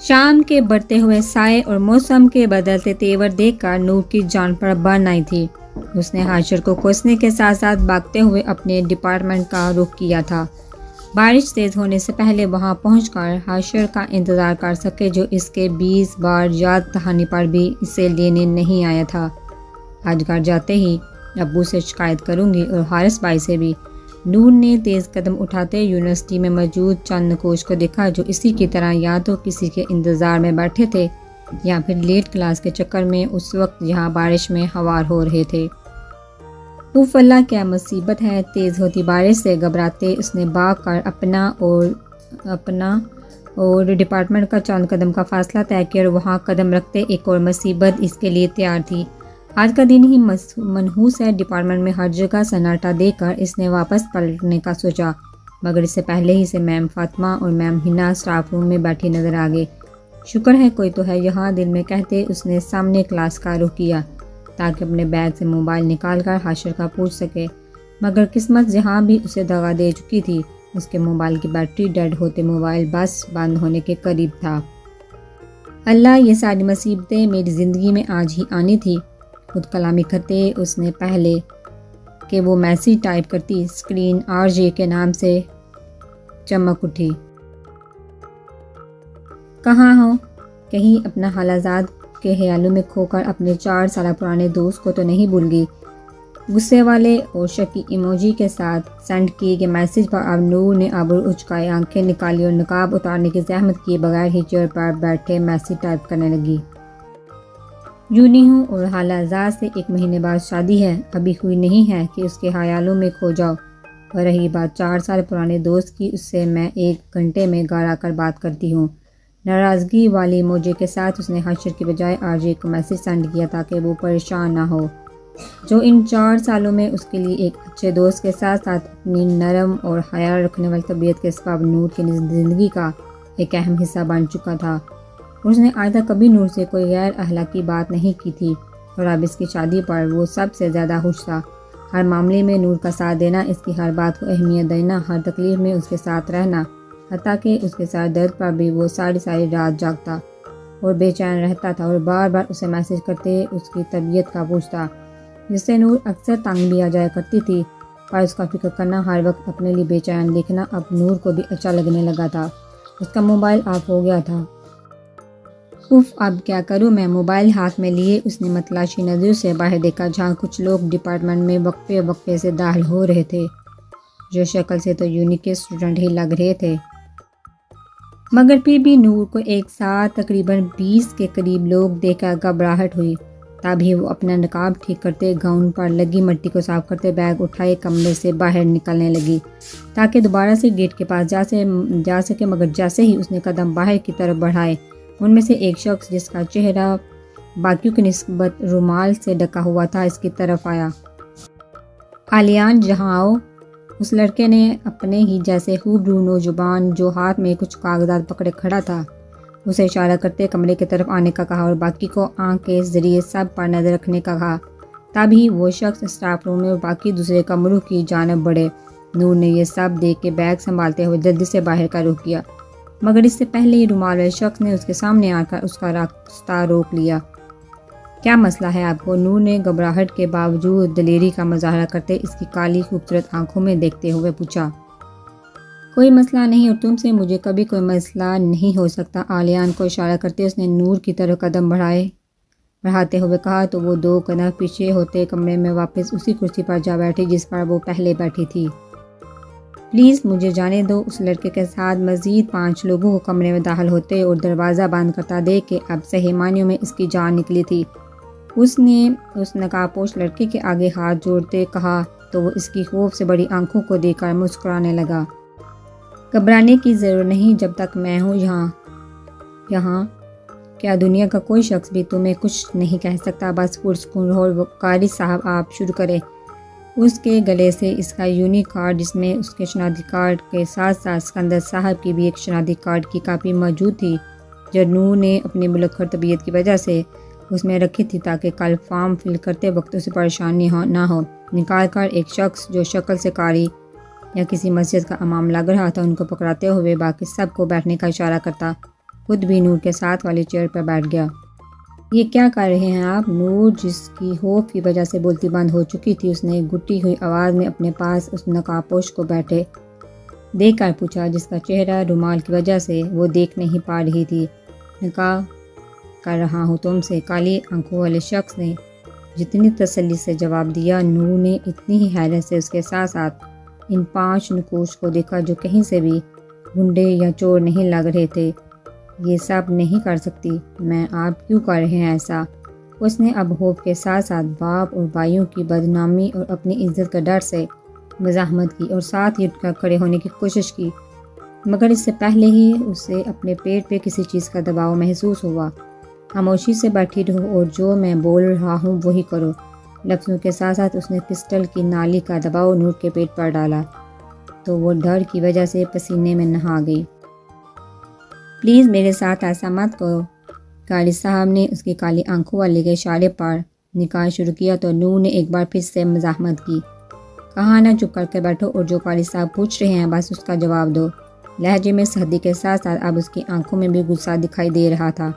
شام کے بڑھتے ہوئے سائے اور موسم کے بدلتے تیور دیکھ کر نور کی جان پر بن آئی تھی۔ اس نے حاشر کو کوسنے کے ساتھ ساتھ بھاگتے ہوئے اپنے ڈپارٹمنٹ کا رخ کیا تھا۔ بارش تیز ہونے سے پہلے وہاں پہنچ کر حاشر کا انتظار کر سکے جو اس کے 20 بار یاد دہانی پر بھی اسے لینے نہیں آیا تھا۔ آج گھر جاتے ہی ابو سے شکایت کروں گی اور حارث بھائی سے بھی۔ نور نے تیز قدم اٹھاتے یونیورسٹی میں موجود چند نقوش کو دیکھا جو اسی کی طرح یا تو کسی کے انتظار میں بیٹھے تھے یا پھر لیٹ کلاس کے چکر میں اس وقت یہاں بارش میں ہوار ہو رہے تھے۔ اوف اللہ کیا مصیبت ہے! تیز ہوتی بارش سے گھبراتے اس نے بھاگ کر اپنا اور ڈپارٹمنٹ کا چند قدم کا فاصلہ طے کیا اور وہاں قدم رکھتے ایک اور مصیبت اس کے لیے تیار تھی۔ آج کا دن ہی منحوس ہے۔ ڈپارٹمنٹ میں ہر جگہ سناٹا دیکھ کر اس نے واپس پلٹنے کا سوچا، مگر اس سے پہلے ہی سے میم فاطمہ اور میم ہنا اسٹاف روم میں بیٹھی نظر آ گئی۔ شکر ہے کوئی تو ہے یہاں، دل میں کہتے اس نے سامنے کلاس کا رخ کیا تاکہ اپنے بیگ سے موبائل نکال کر حاشر کا پوچھ سکے، مگر قسمت یہاں بھی اسے دغا دے چکی تھی۔ اس کے موبائل کی بیٹری ڈیڈ ہوتے موبائل بس بند ہونے کے قریب تھا۔ اللہ، یہ ساری مصیبتیں میری زندگی میں آج ہی آنی تھی۔ خود کلامی کرتے اس نے پہلے کہ وہ میسیج ٹائپ کرتی اسکرین RJ کے نام سے چمک اٹھی۔ کہاں ہو؟ کہیں اپنا حالات کے خیالوں میں کھو کر اپنے 4 سالہ پرانے دوست کو تو نہیں بھول گئی؟ غصے والے اور شکی ایموجی کے ساتھ سینڈ کیے گئے میسیج پر اب نور نے ابرو اچکائے، آنکھیں نکالی اور نقاب اتارنے کی زحمت کیے بغیر ہی چیئر پر بیٹھے میسیج ٹائپ کرنے لگی۔ یوں نہیں ہوں اور حالات سے 1 مہینے بعد شادی ہے، ابھی ہوئی نہیں ہے کہ اس کے خیالوں میں کھو جاؤ۔ اور رہی بات 4 سال پرانے دوست کی، اس سے میں 1 گھنٹے میں گھر آ کر بات کرتی ہوں۔ ناراضگی والی ایموجی کے ساتھ اس نے حاشر کی بجائے RJ کو میسیج سینڈ کیا تاکہ وہ پریشان نہ ہو، جو ان 4 سالوں میں اس کے لیے ایک اچھے دوست کے ساتھ ساتھ اپنی نرم اور حیا رکھنے والی طبیعت کے سبب نور کی زندگی کا ایک اہم حصہ بن چکا تھا۔ اس نے آج تک کبھی نور سے کوئی غیر اخلاقی بات نہیں کی تھی اور اب اس کی شادی پر وہ سب سے زیادہ خوش تھا۔ ہر معاملے میں نور کا ساتھ دینا، اس کی ہر بات کو اہمیت دینا، ہر تکلیف میں اس کے ساتھ رہنا، حتیٰ کہ اس کے ساتھ درد پر بھی وہ ساری رات جاگتا اور بے چین رہتا تھا اور بار بار اسے میسیج کرتے اس کی طبیعت کا پوچھتا، جس سے نور اکثر تنگ بھی آ جایا کرتی تھی۔ پر اس کا فکر کرنا، ہر وقت اپنے لیے بے چین دیکھنا اب نور کو بھی اچھا لگنے لگا تھا۔ اس کا موبائل آف ہو گیا تھا۔ اف، اب کیا کروں میں؟ موبائل ہاتھ میں لیے اس نے متلاشی نظروں سے باہر دیکھا جہاں کچھ لوگ ڈپارٹمنٹ میں وقفے سے داخل ہو رہے تھے، جو شکل سے تو یونی کے اسٹوڈنٹ ہی لگ رہے تھے، مگر پھر بھی نور کو ایک ساتھ تقریباً 20 کے قریب لوگ دیکھ کر گھبراہٹ ہوئی۔ تبھی وہ اپنا نقاب ٹھیک کرتے، گاؤن پر لگی مٹی کو صاف کرتے، بیگ اٹھائے کمرے سے باہر نکلنے لگی تاکہ دوبارہ سے گیٹ کے پاس جا سکے، مگر جیسے ہی اس نے قدم باہر کی طرف بڑھائے، ان میں سے ایک شخص جس کا چہرہ باقیوں کی نسبت رومال سے ڈھکا ہوا تھا اس کی طرف آیا۔ آلیان، جہاں آؤ۔ اس لڑکے نے اپنے ہی جیسے ہُبہُو نوجوان جو ہاتھ میں کچھ کاغذات پکڑے کھڑا تھا اسے اشارہ کرتے کمرے کی طرف آنے کا کہا اور باقی کو آنکھ کے ذریعے سب پر نظر رکھنے کا کہا۔ تبھی وہ شخص اسٹاف روم میں اور باقی دوسرے کمروں کی جانب بڑھے۔ نور نے یہ سب دیکھ کے بیگ سنبھالتے ہوئے جلدی سے باہر کا رخ کیا، مگر اس سے پہلے ہی رومال والے شخص نے اس کے سامنے آ کر اس کا راستہ روک لیا۔ کیا مسئلہ ہے آپ کو؟ نور نے گھبراہٹ کے باوجود دلیری کا مظاہرہ کرتے اس کی کالی خوبصورت آنکھوں میں دیکھتے ہوئے پوچھا۔ کوئی مسئلہ نہیں اور تم سے مجھے کبھی کوئی مسئلہ نہیں ہو سکتا، آلیان کو اشارہ کرتے اس نے نور کی طرف قدم بڑھاتے ہوئے کہا تو وہ 2 قدم پیچھے ہوتے کمرے میں واپس اسی کرسی پر جا بیٹھی جس پر وہ پہلے بیٹھی تھی۔ پلیز مجھے جانے دو۔ اس لڑکے کے ساتھ مزید 5 لوگوں کو کمرے میں داخل ہوتے اور دروازہ بند کرتا دیکھ کے اب صحیح معنیوں میں اس کی جان نکلی تھی۔ اس نے اس نقاب پوش لڑکے کے آگے ہاتھ جوڑتے کہا تو وہ اس کی خوف سے بڑی آنکھوں کو دیکھ کر مسکرانے لگا۔ گھبرانے کی ضرورت نہیں جب تک میں ہوں یہاں کیا دنیا کا کوئی شخص بھی تمہیں کچھ نہیں کہہ سکتا، بس پرسکون رہو۔ اور قاری صاحب آپ شروع کریں۔ اس کے گلے سے اس کا یونی کارڈ جس میں اس کے شناختی کارڈ کے ساتھ ساتھ سکندر صاحب کی بھی ایک شناختی کارڈ کی کاپی موجود تھی جو نور نے اپنی ملکھر طبیعت کی وجہ سے اس میں رکھی تھی تاکہ کل فارم فل کرتے وقت اسے پریشانی نہ ہو، نکال کر ایک شخص جو شکل سے قاری یا کسی مسجد کا امام لگ رہا تھا ان کو پکڑاتے ہوئے باقی سب کو بیٹھنے کا اشارہ کرتا خود بھی نور کے ساتھ والی چیئر پر بیٹھ گیا۔ یہ کیا کر رہے ہیں آپ؟ نور، جس کی خوف کی وجہ سے بولتی بند ہو چکی تھی، اس نے گھٹی ہوئی آواز میں اپنے پاس اس نقاب پوش کو بیٹھے دیکھ کر پوچھا، جس کا چہرہ رومال کی وجہ سے وہ دیکھ نہیں پا رہی تھی۔ نکاح کر رہا ہوں تم سے، کالی آنکھوں والے شخص نے جتنی تسلی سے جواب دیا، نور نے اتنی ہی حیرت سے اس کے ساتھ ساتھ ان 5 نقوش کو دیکھا جو کہیں سے بھی گنڈے یا چور نہیں لگ رہے تھے۔ یہ سب نہیں کر سکتی میں، آپ کیوں کر رہے ہیں ایسا؟ اس نے اب خوف کے ساتھ ساتھ باپ اور بھائیوں کی بدنامی اور اپنی عزت کا ڈر سے مزاحمت کی اور ساتھ ہی اٹھ کر کھڑے ہونے کی کوشش کی، مگر اس سے پہلے ہی اسے اپنے پیٹ پہ کسی چیز کا دباؤ محسوس ہوا۔ خاموشی سے بیٹھی رہو اور جو میں بول رہا ہوں وہی کرو۔ لفظوں کے ساتھ ساتھ اس نے پسٹل کی نالی کا دباؤ نور کے پیٹ پر ڈالا تو وہ ڈر کی وجہ سے پسینے میں نہا گئی۔ پلیز میرے ساتھ ایسا مت کرو، قاری صاحب نے اس کی کالی آنکھوں والے کے اشارے پر نکاح شروع کیا تو نور نے ایک بار پھر سے مزاحمت کی۔ کہا نا چپ کر کے بیٹھو اور جو قاری صاحب پوچھ رہے ہیں بس اس کا جواب دو۔ لہجے میں سختی کے ساتھ ساتھ اب اس کی آنکھوں میں بھی غصہ دکھائی دے رہا تھا۔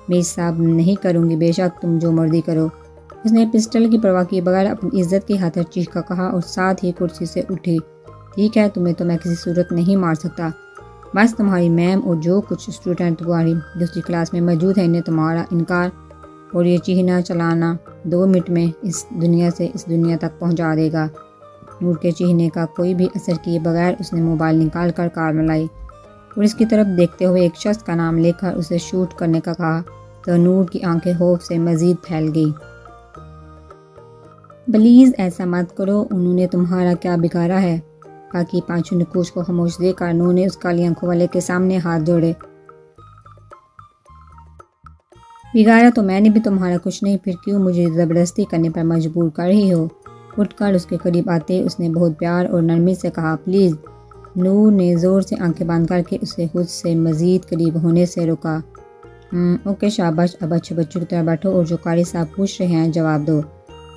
میں صاحب نہیں کروں گی، بے شک تم جو مرضی کرو۔ اس نے پسٹل کی پرواہ کیے بغیر اپنی عزت کی خاطر چیخ کہا اور ساتھ ہی کرسی سے اٹھی۔ ٹھیک ہے، تمہیں تو میں کسی صورت نہیں مار سکتا، بس تمہاری میم اور جو کچھ اسٹوڈنٹ تمہاری دوسری کلاس میں موجود ہیں انہیں تمہارا انکار اور یہ چیخنا چلانا 2 منٹ میں اس دنیا سے اس دنیا تک پہنچا دے گا۔ نور کے چیخنے کا کوئی بھی اثر کیے بغیر اس نے موبائل نکال کر کار میں لائی اور اس کی طرف دیکھتے ہوئے ایک شخص کا نام لے کر اسے شوٹ کرنے کا کہا تو نور کی آنکھیں خوف سے مزید پھیل گئی۔ پلیز ایسا مت کرو، انہوں نے تمہارا کیا بگاڑا ہے؟ باقی 5 نقوش کو خاموش دیکھ کر نور نے اس کالی آنکھوں والے کے سامنے ہاتھ جوڑے۔ بگاڑا تو میں نے بھی تمہارا کچھ نہیں، پھر کیوں مجھے زبردستی کرنے پر مجبور کر رہی ہو؟ اٹھ کر اس کے قریب آتے اس نے بہت پیار اور نرمی سے کہا، پلیز۔ نور نے زور سے آنکھیں بند کر کے اسے خود سے مزید قریب ہونے سے روکا۔ اوکے شاباش، اب اچھے بچوں کی طرح بیٹھو اور جو قاری صاحب پوچھ رہے ہیں جواب دو۔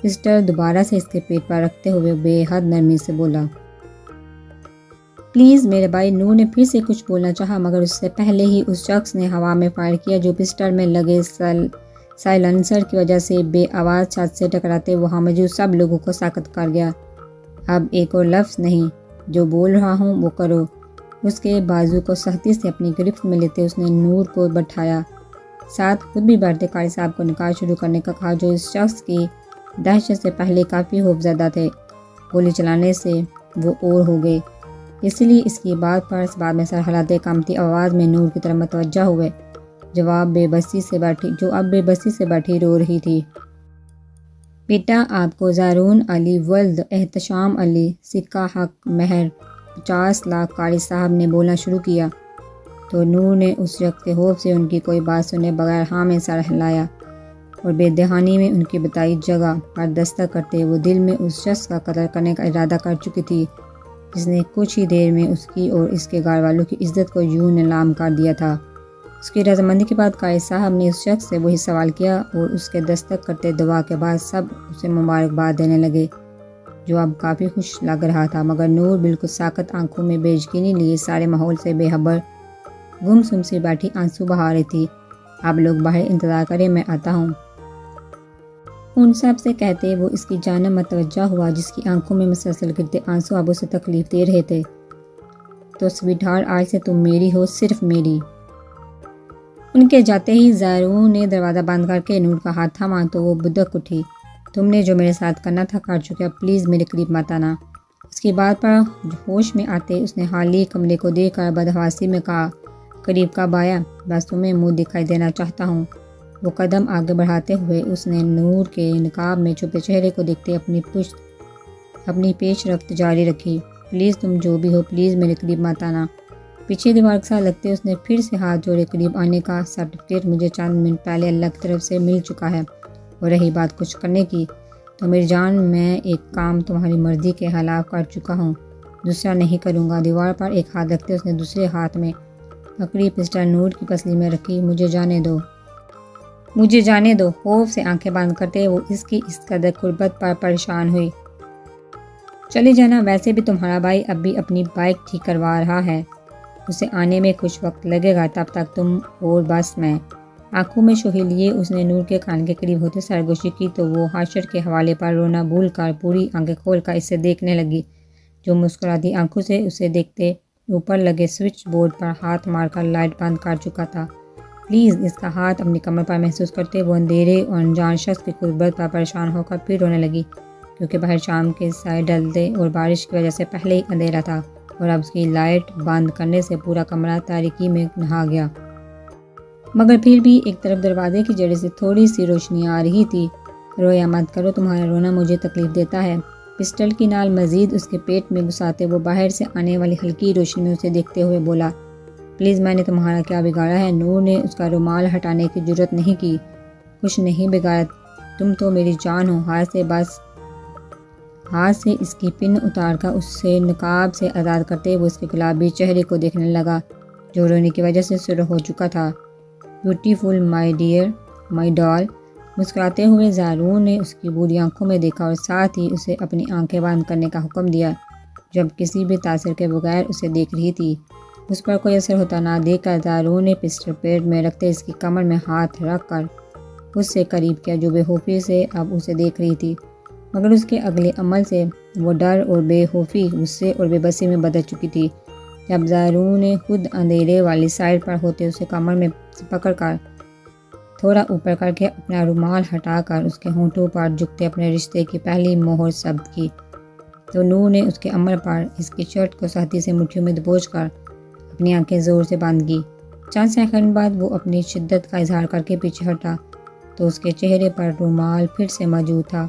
سسٹر دوبارہ سے اس کے پیٹ پر رکھتے ہوئے بے حد نرمی سے بولا۔ پلیز میرے بھائی۔ نور نے پھر سے کچھ بولنا چاہا مگر اس سے پہلے ہی اس شخص نے ہوا میں فائر کیا جو پسٹل میں لگے سائلنسر کی وجہ سے بے آواز چھت سے ٹکراتے وہاں موجود سب لوگوں کو ساکت کر گیا۔ اب ایک اور لفظ نہیں، جو بول رہا ہوں وہ کرو۔ اس کے بازو کو سختی سے اپنی گرفت میں لیتے اس نے نور کو بٹھایا، ساتھ خود بھی بیٹھتے قاری صاحب کو نکاح شروع کرنے کا کہا جو اس شخص کی دہشت سے پہلے کافی خوفزدہ تھے۔ گولی چلانے سے وہ اور ہو گئے، اس لیے اس کی بات پر اس بات میں سر ہلاتے کامتی آواز میں نور کی طرف متوجہ ہوئے، جو اب بے بسی سے بیٹھی رو رہی تھی۔ بیٹا، آپ کو زارون علی ولد احتشام علی سکہ حق مہر 50 لاکھ قاری صاحب نے بولنا شروع کیا تو نور نے اس شخص کے خوف سے ان کی کوئی بات سنے بغیر ہاں میں سر ہلایا اور بے دہانی میں ان کی بتائی جگہ پر دستک کرتے وہ دل میں اس شخص کا قتل کرنے کا ارادہ کر چکی تھی جس نے کچھ ہی دیر میں اس کی اور اس کے گھر والوں کی عزت کو یوں نیلام کر دیا تھا۔ اس کی رضامندی کے بعد قاری صاحب نے اس شخص سے وہی سوال کیا اور اس کے دستک کرتے دعا کے بعد سب اسے مبارکباد دینے لگے، جو اب کافی خوش لگ رہا تھا، مگر نور بالکل ساکت آنکھوں میں بے یقینی لیے سارے ماحول سے بے خبر گم سم سی بیٹھی آنسو بہا رہی تھی۔ آپ لوگ باہر انتظار کریں، میں آتا ہوں، ان سب سے کہتے وہ اس کی جانب متوجہ ہوا جس کی آنکھوں میں مسلسل گرتے آنسو اب اسے تکلیف دے رہے تھے۔ تو سویٹ ہارٹ، آج سے تم میری ہو، صرف میری۔ ان کے جاتے ہی زارون نے دروازہ بند کر کے نور کا ہاتھ تھاما تو وہ بدک اٹھی۔ تم نے جو میرے ساتھ کرنا تھا کر چکے، اب پلیز میرے قریب مت آنا۔ اس کی بات پر ہوش میں آتے اس نے خالی کمرے کو دیکھ کر بدحواسی میں کہا، قریب کب آیا؟ بس تمہیں منہ دکھائی دینا چاہتا ہوں۔ وہ قدم آگے بڑھاتے ہوئے اس نے نور کے نقاب میں چھپے چہرے کو دیکھتے اپنی پیش رفت جاری رکھی۔ پلیز تم جو بھی ہو، پلیز میرے قریب مت آنا۔ پیچھے دیوار کے ساتھ لگتے اس نے پھر سے ہاتھ جوڑے، قریب آنے کا سرٹیفکیٹ مجھے چند منٹ پہلے اللہ کی طرف سے مل چکا ہے، اور رہی بات کچھ کرنے کی تو میری جان، میں ایک کام تمہاری مرضی کے خلاف کر چکا ہوں، دوسرا نہیں کروں گا۔ دیوار پر ایک ہاتھ رکھتے اس نے دوسرے ہاتھ میں پکڑی پسٹل نور کی پسلی میں رکھی۔ مجھے جانے دو، مجھے جانے دو۔ خوف سے آنکھیں بند کرتے وہ اس کی اس قدر قربت پر پریشان ہوئی۔ چلے جانا، ویسے بھی تمہارا بھائی اب بھی اپنی بائک ٹھیک کروا رہا ہے۔ اسے آنے میں کچھ وقت لگے گا، تب تک تم اور بس میں۔ آنکھوں میں شوہے لیے اس نے نور کے کان کے قریب ہوتے سرگوشی کی تو وہ حاشر کے حوالے پر رونا بھول کر پوری آنکھیں کھول کر اسے دیکھنے لگی، جو مسکراتی آنکھوں سے اسے دیکھتے اوپر لگے سوئچ بورڈ پر ہاتھ مار کر لائٹ بند کر چکا تھا۔ پلیز، اس کا ہاتھ اپنی کمر پر محسوس کرتے وہ اندھیرے اور انجان شخص کی قربت پر پریشان ہو کر پھر رونے لگی، کیونکہ باہر شام کے سائے ڈلتے اور بارش کی وجہ سے پہلے ہی اندھیرا تھا اور اب اس کی لائٹ بند کرنے سے پورا کمرہ تاریکی میں نہا گیا۔ مگر پھر بھی ایک طرف دروازے کی جڑ سے تھوڑی سی روشنی آ رہی تھی۔ رویا مت کرو، تمہارا رونا مجھے تکلیف دیتا ہے۔ پسٹل کی نال مزید اس کے پیٹ میں گھساتے وہ باہر سے آنے والی ہلکی روشنی میں اسے دیکھتے ہوئے بولا، پلیز، میں نے تمہارا کیا بگاڑا ہے؟ نور نے اس کا رومال ہٹانے کی جرت نہیں کی۔ کچھ نہیں بگاڑا، تم تو میری جان ہو۔ ہاتھ سے اس کی پن اتار کر اسے نقاب سے آزاد کرتے وہ اس کے گلابی چہرے کو دیکھنے لگا جو رونے کی وجہ سے سرخ ہو چکا تھا۔ بیوٹیفل مائی ڈیئر، مائی ڈال، مسکراتے ہوئے زارون نے اس کی بوری آنکھوں میں دیکھا اور ساتھ ہی اسے اپنی آنکھیں بند کرنے کا حکم دیا، جب کسی بھی تاثر کے بغیر اسے دیکھ رہی تھی۔ اس پر کوئی اثر ہوتا نہ دیکھ کر زارون نے پسٹل پیٹ میں رکھتے اس کی کمر میں ہاتھ رکھ کر اس سے قریب کیا، جو بے خوفی سے اب اسے دیکھ رہی تھی، مگر اس کے اگلے عمل سے وہ ڈر اور بے خوفی، غصے اور بے بسی میں بدل چکی تھی۔ جب زارون نے خود اندھیرے والی سائڈ پر ہوتے اسے کمر میں پکڑ کر تھوڑا اوپر کر کے اپنا رومال ہٹا کر اس کے ہونٹوں پر جھکتے اپنے رشتے کی پہلی مہر ثبت کی، تو نور نے اس کے عمل پر اس کی شرٹ کو سختی سے مٹھیوں میں دبوچ کر اپنی آنکھیں زور سے بند کی۔ چند سیکنڈ بعد وہ اپنی شدت کا اظہار کر کے پیچھے ہٹا تو اس کے چہرے پر رومال پھر سے موجود تھا۔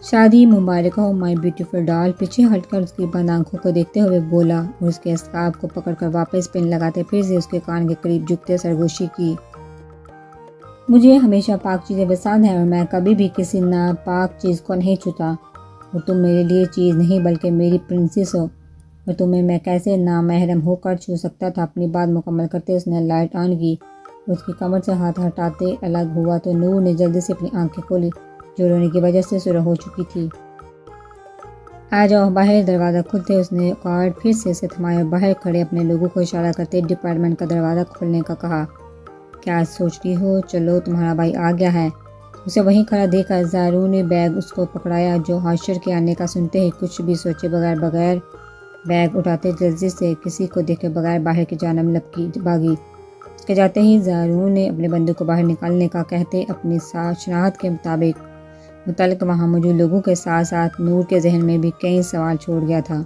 شادی مبارک ہو مائی بیوٹیفل ڈال، پیچھے ہٹ کر اس کی بند آنکھوں کو دیکھتے ہوئے بولا اور اس کے اسکارف کو پکڑ کر واپس پن لگاتے پھر سے اس کے کان کے قریب جھکتے سرگوشی کی۔ مجھے ہمیشہ پاک چیزیں پسند ہیں اور میں کبھی بھی کسی ناپاک چیز کو نہیں چھوتا، اور تم میرے لیے چیز نہیں بلکہ میری پرنسس ہو، اور تمہیں میں کیسے نامحرم ہو کر چھو سکتا تھا۔ اپنی بات مکمل کرتے اس نے لائٹ آن کی، اس کی کمر سے ہاتھ ہٹاتے الگ ہوا تو نور نے جلدی سے اپنی آنکھیں کھولی جو رونے کی وجہ سے سرخ ہو چکی تھی۔ آ جاؤ باہر، دروازہ کھلتے اس نے کارڈ پھر سے اسے تھمایا اور باہر کھڑے اپنے لوگوں کو اشارہ کرتے ڈپارٹمنٹ کا دروازہ کھولنے کا کہا۔ کیا سوچ رہی ہو؟ چلو، تمہارا بھائی آ گیا ہے۔ اسے وہیں کھڑا دیکھ کر زارون نے بیگ اس کو پکڑایا، جو حاشر کے آنے کا سنتے ہی کچھ بھی سوچے بغیر بیگ اٹھاتے جلدی سے کسی کو دیکھے بغیر باہر کی جانب لپکی بھاگی۔ اس کے جاتے ہی زارون نے اپنے بندے کو باہر نکالنے کا کہتے اپنی شناخت کے متعلق وہاں موجود لوگوں کے ساتھ ساتھ نور کے ذہن میں بھی کئی سوال چھوڑ گیا تھا۔